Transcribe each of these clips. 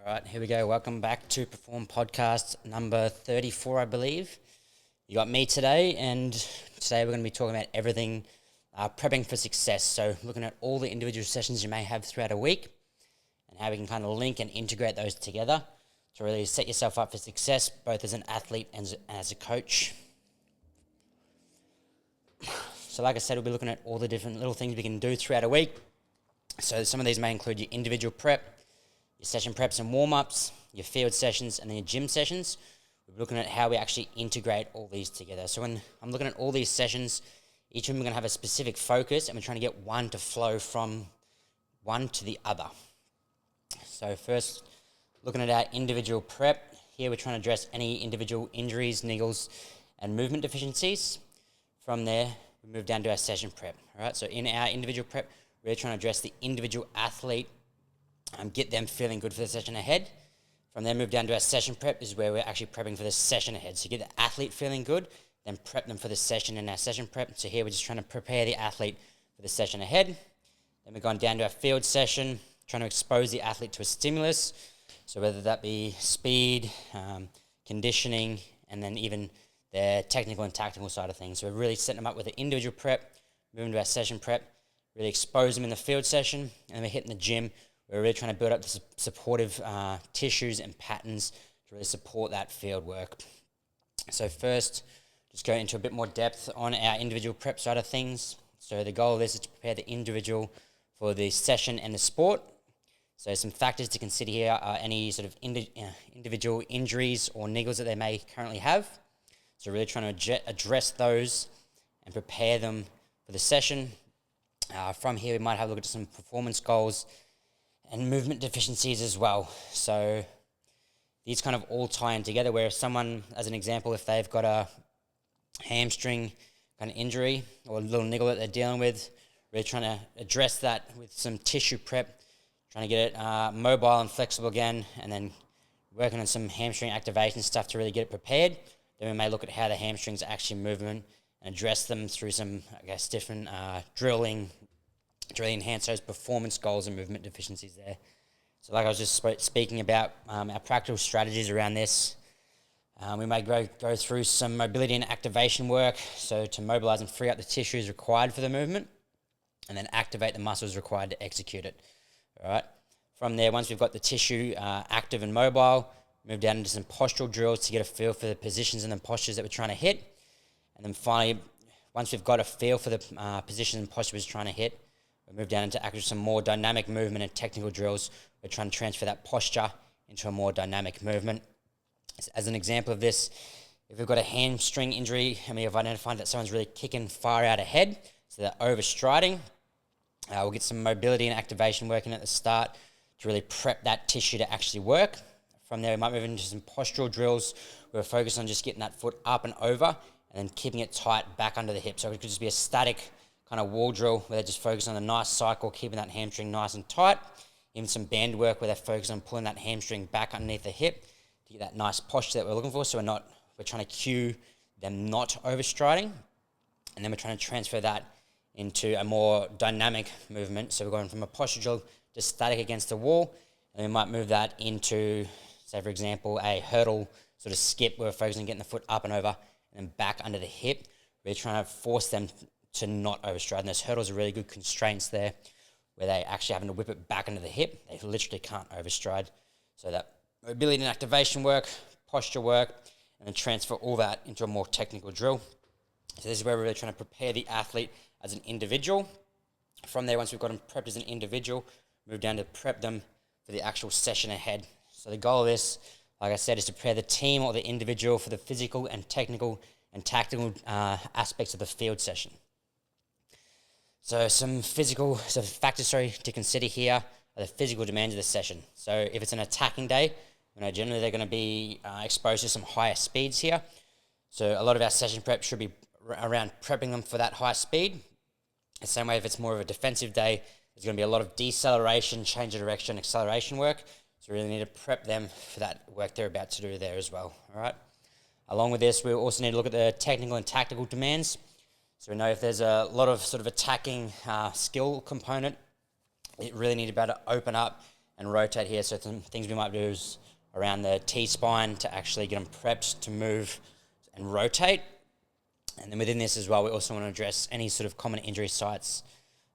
All right, here we go. Welcome back to Perform Podcast number 34, I believe. You got me today, and today we're going to be talking about everything prepping for success. So looking at all the individual sessions you may have throughout a week and how we can kind of link and integrate those together to really set yourself up for success, both as an athlete and as a coach. So like I said, we'll be looking at all the different little things we can do throughout a week. So some of these may include your individual prep, your session preps and warm-ups, your field sessions, and then your gym sessions. We're looking at how we actually integrate all these together. So when I'm looking at all these sessions, each of them are going to have a specific focus, and we're trying to get one to flow from one to the other. So first, looking at our individual prep, here we're trying to address any individual injuries, niggles, and movement deficiencies. From there, we move down to our session prep. All right, so in our individual prep, we're trying to address the individual athlete, get them feeling good for the session ahead. From there, move down to our session prep is where we're actually prepping for the session ahead. So get the athlete feeling good, then prep them for the session in our session prep. So here we're just trying to prepare the athlete for the session ahead. Then we've gone down to our field session, trying to expose the athlete to a stimulus. So whether that be speed, conditioning, and then even their technical and tactical side of things. So we're really setting them up with an individual prep, moving to our session prep, really expose them in the field session, and then we're hitting the gym. We're really trying to build up the supportive tissues and patterns to really support that field work. So first, just go into a bit more depth on our individual prep side of things. So the goal of this is to prepare the individual for the session and the sport. So some factors to consider here are any sort of individual injuries or niggles that they may currently have. So really trying to address those and prepare them for the session. From here, we might have a look at some performance goals and movement deficiencies as well. So these kind of all tie in together, where if someone, as an example, if they've got a hamstring kind of injury or a little niggle that they're dealing with, really trying to address that with some tissue prep, trying to get it mobile and flexible again, and then working on some hamstring activation stuff to really get it prepared. Then we may look at how the hamstrings are actually moving and address them through some, different drilling to really enhance those performance goals and movement deficiencies there. So like I was just speaking about our practical strategies around this, we may go through some mobility and activation work, so to mobilize and free up the tissues required for the movement, and then activate the muscles required to execute it. All right. From there, once we've got the tissue active and mobile, move down into some postural drills to get a feel for the positions and the postures that we're trying to hit. And then finally, once we've got a feel for the positions and postures we're trying to hit, we move down into actually some more dynamic movement and technical drills. We're trying to transfer that posture into a more dynamic movement. As an example of this, if we've got a hamstring injury and we have identified that someone's really kicking far out ahead, so they're overstriding, we'll get some mobility and activation working at the start to really prep that tissue to actually work. From there, we might move into some postural drills where we're focused on just getting that foot up and over and then keeping it tight back under the hip. So it could just be a static kind of wall drill where they just focus on a nice cycle, keeping that hamstring nice and tight. Even some band work where they focus on pulling that hamstring back underneath the hip to get that nice posture that we're looking for. So we're trying to cue them not overstriding. And then we're trying to transfer that into a more dynamic movement. So we're going from a posture drill to static against the wall. And we might move that into, say for example, a hurdle sort of skip where we're focusing on getting the foot up and over and then back under the hip. We're trying to force them to not overstride. And those hurdles are really good constraints there where they actually having to whip it back into the hip. They literally can't overstride. So that mobility and activation work, posture work, and then transfer all that into a more technical drill. So this is where we're really trying to prepare the athlete as an individual. From there, once we've got them prepped as an individual, move down to prep them for the actual session ahead. So the goal of this, like I said, is to prepare the team or the individual for the physical and technical and tactical aspects of the field session. So some factors to consider here are the physical demands of the session. So if it's an attacking day, generally they're going to be exposed to some higher speeds here. So a lot of our session prep should be around prepping them for that high speed. The same way if it's more of a defensive day, there's going to be a lot of deceleration, change of direction, acceleration work. So we really need to prep them for that work they're about to do there as well. All right. Along with this, we also need to look at the technical and tactical demands. So we know if there's a lot of sort of attacking skill component, it really need to be able to open up and rotate here. So some things we might do is around the T-spine to actually get them prepped to move and rotate. And then within this as well, we also want to address any sort of common injury sites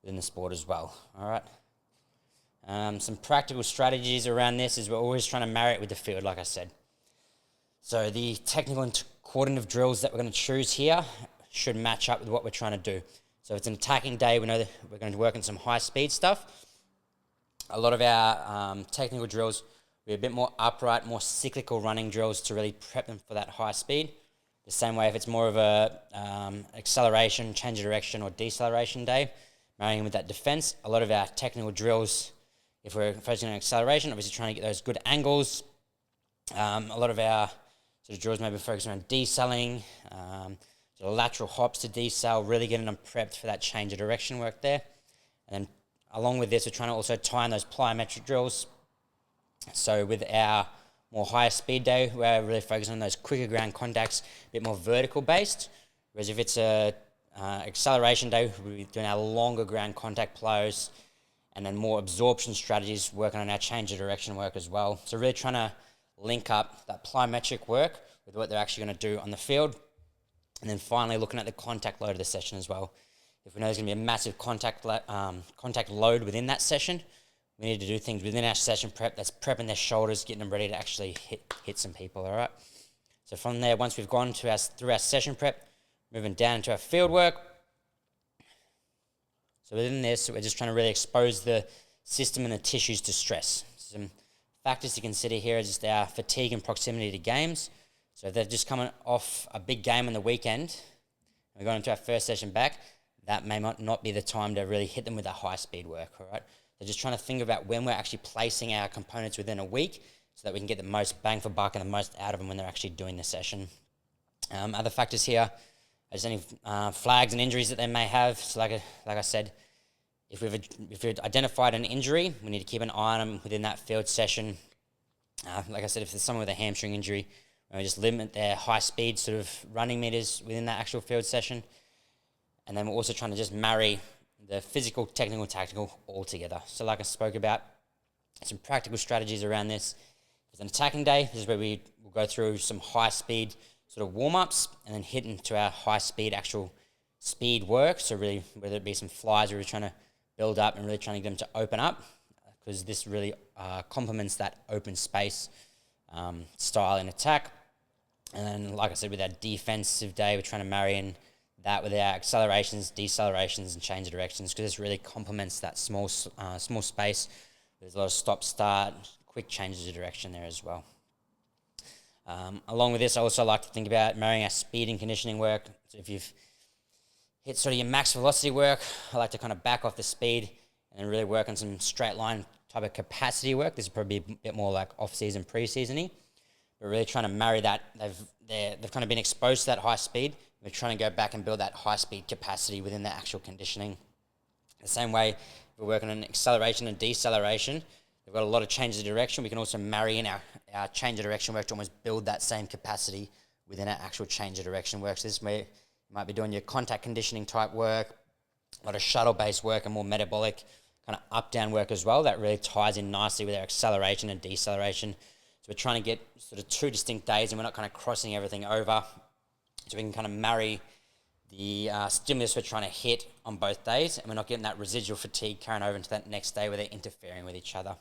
within the sport as well. All right. Some practical strategies around this is we're always trying to marry it with the field, like I said. So the technical and coordinative drills that we're going to choose here should match up with what we're trying to do. So if it's an attacking day, we know that we're going to work on some high-speed stuff. A lot of our technical drills will be a bit more upright, more cyclical running drills to really prep them for that high speed. The same way if it's more of a acceleration, change of direction, or deceleration day, marrying with that defense. A lot of our technical drills, if we're focusing on acceleration, obviously trying to get those good angles. A lot of our sort of drills maybe focusing on decelling, sort of lateral hops to decel, really getting them prepped for that change of direction work there. And then along with this, we're trying to also tie in those plyometric drills. So with our more higher speed day, we're really focusing on those quicker ground contacts, a bit more vertical based. Whereas if it's a acceleration day, we'll be doing our longer ground contact plyos, and then more absorption strategies, working on our change of direction work as well. So really trying to link up that plyometric work with what they're actually going to do on the field. And then finally looking at the contact load of the session as well. If we know there's going to be a massive contact load within that session, we need to do things within our session prep that's prepping their shoulders, getting them ready to actually hit some people, all right? So from there, once we've gone through our session prep, moving down into our field work. So within this, we're just trying to really expose the system and the tissues to stress. Some factors to consider here is just our fatigue and proximity to games. So if they're just coming off a big game on the weekend, and we're going into our first session back, that may not be the time to really hit them with a high-speed work, all right? So just trying to think about when we're actually placing our components within a week so that we can get the most bang for buck and the most out of them when they're actually doing the session. Other factors here is any flags and injuries that they may have. So like I said, if we've identified an injury, we need to keep an eye on them within that field session. Like I said, if there's someone with a hamstring injury, we just limit their high-speed sort of running meters within that actual field session. And then we're also trying to just marry the physical, technical, tactical all together. So like I spoke about, some practical strategies around this. If it's an attacking day, this is where we will go through some high-speed sort of warm-ups and then hit into our high-speed actual speed work. So really, whether it be some flies, we're trying to build up and really trying to get them to open up, because this really complements that open space style in attack. And then, like I said, with our defensive day, we're trying to marry in that with our accelerations, decelerations, and change of directions, because this really complements that small space. There's a lot of stop-start, quick changes of direction there as well. Along with this, I also like to think about marrying our speed and conditioning work. So if you've hit sort of your max velocity work, I like to kind of back off the speed and then really work on some straight line type of capacity work. This is probably a bit more like off-season, pre-season-y. We're really trying to marry that. They've kind of been exposed to that high speed. We're trying to go back and build that high-speed capacity within the actual conditioning. The same way, we're working on acceleration and deceleration. We've got a lot of changes of direction. We can also marry in our change of direction work to almost build that same capacity within our actual change of direction work. So this way, you might be doing your contact conditioning type work, a lot of shuttle-based work, and more metabolic kind of up-down work as well. That really ties in nicely with our acceleration and deceleration. So we're trying to get sort of two distinct days, and we're not kind of crossing everything over. So we can kind of marry the stimulus we're trying to hit on both days, and we're not getting that residual fatigue carrying over into that next day where they're interfering with each other.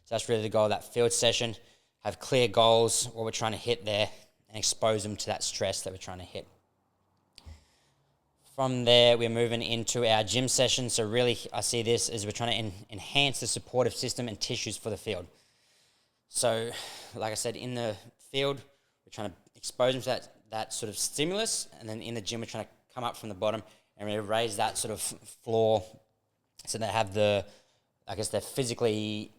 So that's really the goal of that field session. Have clear goals, what we're trying to hit there, and expose them to that stress that we're trying to hit. From there, we're moving into our gym session. So really, I see this as we're trying to enhance the supportive system and tissues for the field. So, like I said, in the field, we're trying to expose them to that sort of stimulus, and then in the gym, we're trying to come up from the bottom and really raise that sort of floor so they have they're physically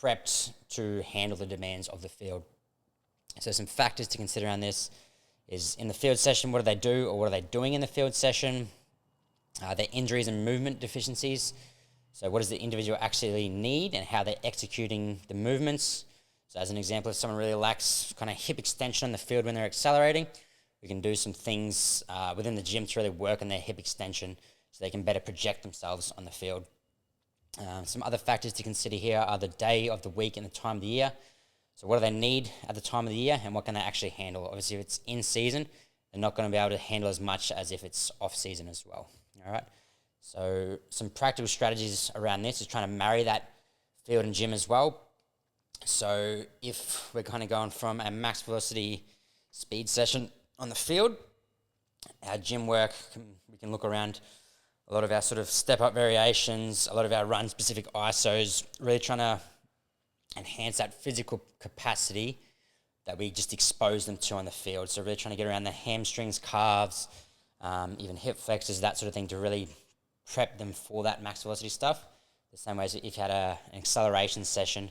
prepped to handle the demands of the field. So some factors to consider on this is in the field session, what do they do or what are they doing in the field session? Their injuries and movement deficiencies. So what does the individual actually need and how they're executing the movements? So as an example, if someone really lacks kind of hip extension on the field when they're accelerating, we can do some things within the gym to really work on their hip extension so they can better project themselves on the field. Some other factors to consider here are the day of the week and the time of the year. So what do they need at the time of the year, and what can they actually handle? Obviously, if it's in season, they're not going to be able to handle as much as if it's off season as well. All right. So some practical strategies around this is trying to marry that field and gym as well. So if we're kind of going from a max velocity speed session on the field, our gym work, we can look around a lot of our sort of step-up variations, a lot of our run-specific ISOs, really trying to enhance that physical capacity that we just expose them to on the field. So really trying to get around the hamstrings, calves, even hip flexors, that sort of thing, to really prep them for that max velocity stuff. The same way as if you had an acceleration session,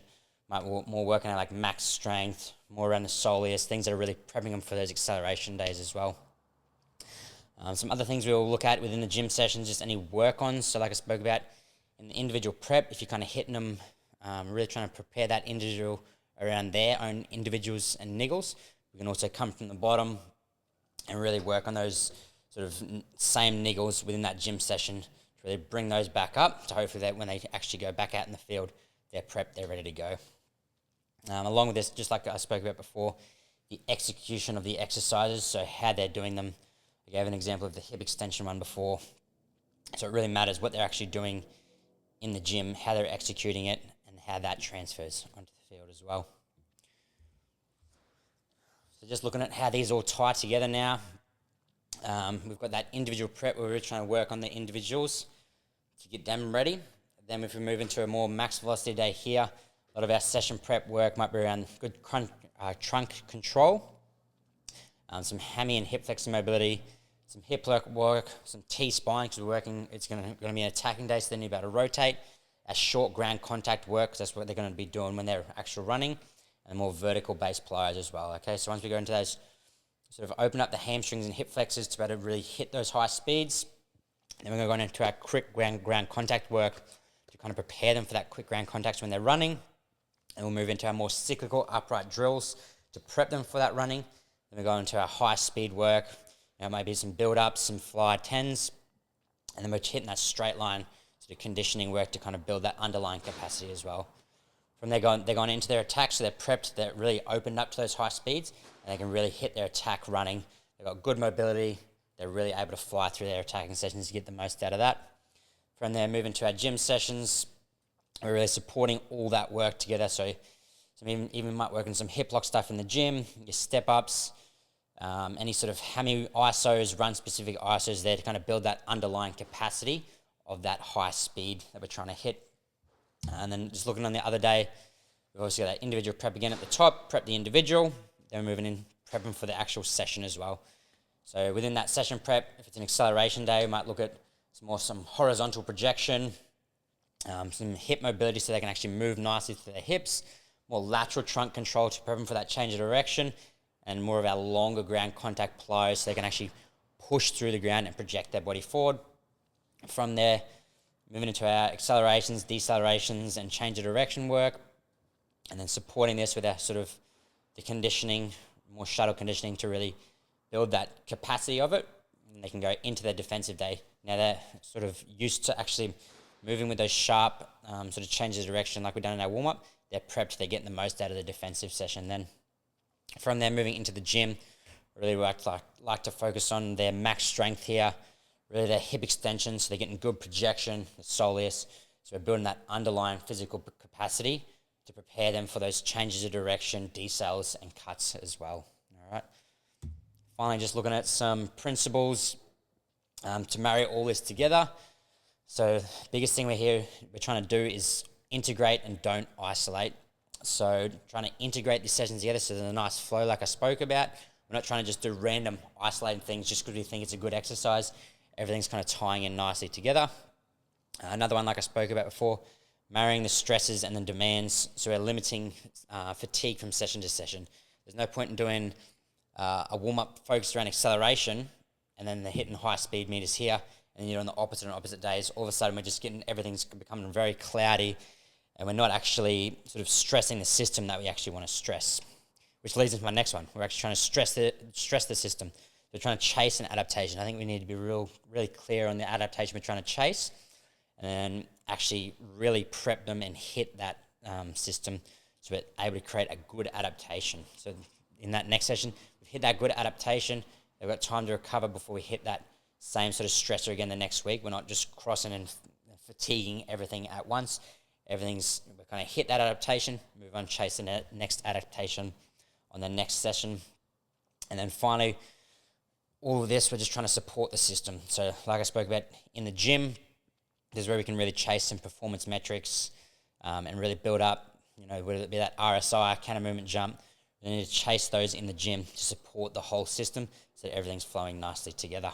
might more working on like max strength, more around the soleus, things that are really prepping them for those acceleration days as well. Some other things we'll look at within the gym sessions, just any work-ons. So like I spoke about in the individual prep, if you're kind of hitting them, really trying to prepare that individual around their own individuals and niggles. We can also come from the bottom and really work on those sort of same niggles within that gym session to really bring those back up, to hopefully that when they actually go back out in the field, they're prepped, they're ready to go. Along with this, just like I spoke about before, the execution of the exercises, so how they're doing them. I gave an example of the hip extension one before. So it really matters what they're actually doing in the gym, how they're executing it, and how that transfers onto the field as well. So just looking at how these all tie together now. We've got that individual prep where we're trying to work on the individuals to get them ready. Then if we move into a more max velocity day here, a lot of our session prep work might be around good trunk control, some hammy and hip flexor mobility, some hip work, some T-spine, because we're working, it's going to be an attacking day, so they need to be able to rotate. A short ground contact work, because that's what they're going to be doing when they're actually running, and more vertical based plyos as well. Okay, so once we go into those, sort of open up the hamstrings and hip flexors to be able to really hit those high speeds, then we're going to go into our quick ground contact work to kind of prepare them for that quick ground contact when they're running. And we'll move into our more cyclical upright drills to prep them for that running. Then we go into our high speed work, maybe some build-ups, some fly 10s, and then we're hitting that straight line sort of conditioning work to kind of build that underlying capacity as well. From there, they're going into their attack, so they're prepped, they're really opened up to those high speeds, and they can really hit their attack running. They've got good mobility, they're really able to fly through their attacking sessions to get the most out of that. From there, moving to our gym sessions, we're really supporting all that work together. So even might work on some hip lock stuff in the gym, your step-ups, any sort of hammy ISOs, run-specific ISOs there to kind of build that underlying capacity of that high speed that we're trying to hit. And then just looking on the other day, we've obviously got that individual prep again at the top, prep the individual, then we're moving in, prepping for the actual session as well. So within that session prep, if it's an acceleration day, we might look at some horizontal projection, some hip mobility so they can actually move nicely through their hips, more lateral trunk control to prep them for that change of direction, and more of our longer ground contact plyos so they can actually push through the ground and project their body forward. From there, moving into our accelerations, decelerations, and change of direction work, and then supporting this with our sort of the conditioning, more shuttle conditioning to really build that capacity of it, and they can go into their defensive day. Now they're sort of used to actually moving with those sharp sort of changes of direction like we've done in our warm-up. They're prepped, they're getting the most out of the defensive session then. From there, moving into the gym, really like to focus on their max strength here, really their hip extension, so they're getting good projection, the soleus. So we're building that underlying physical capacity to prepare them for those changes of direction, decels, and cuts as well. All right. Finally, just looking at some principles to marry all this together. So the biggest thing we're trying to do is integrate and don't isolate. So trying to integrate these sessions together so there's a nice flow like I spoke about. We're not trying to just do random isolated things just because we think it's a good exercise. Everything's kind of tying in nicely together. Another one like I spoke about before, marrying the stresses and the demands. So we're limiting fatigue from session to session. There's no point in doing a warm-up focused around acceleration and then they're hitting high speed meters here and you're on the opposite on opposite days. All of a sudden we're just getting, everything's becoming very cloudy and we're not actually sort of stressing the system that we actually want to stress, which leads into my next one. We're actually trying to stress the system. We're trying to chase an adaptation. I think we need to be really clear on the adaptation we're trying to chase. and then actually really prep them and hit that system so we're able to create a good adaptation. So in that next session, we've hit that good adaptation. They've got time to recover before we hit that same sort of stressor again the next week. We're not just crossing and fatiguing everything at once. We're kind of hit that adaptation, move on, chase the next adaptation on the next session. And then finally, all of this, we're just trying to support the system. So like I spoke about in the gym, this is where we can really chase some performance metrics and really build up, whether it be that RSI, counter movement jump. We need to chase those in the gym to support the whole system so that everything's flowing nicely together.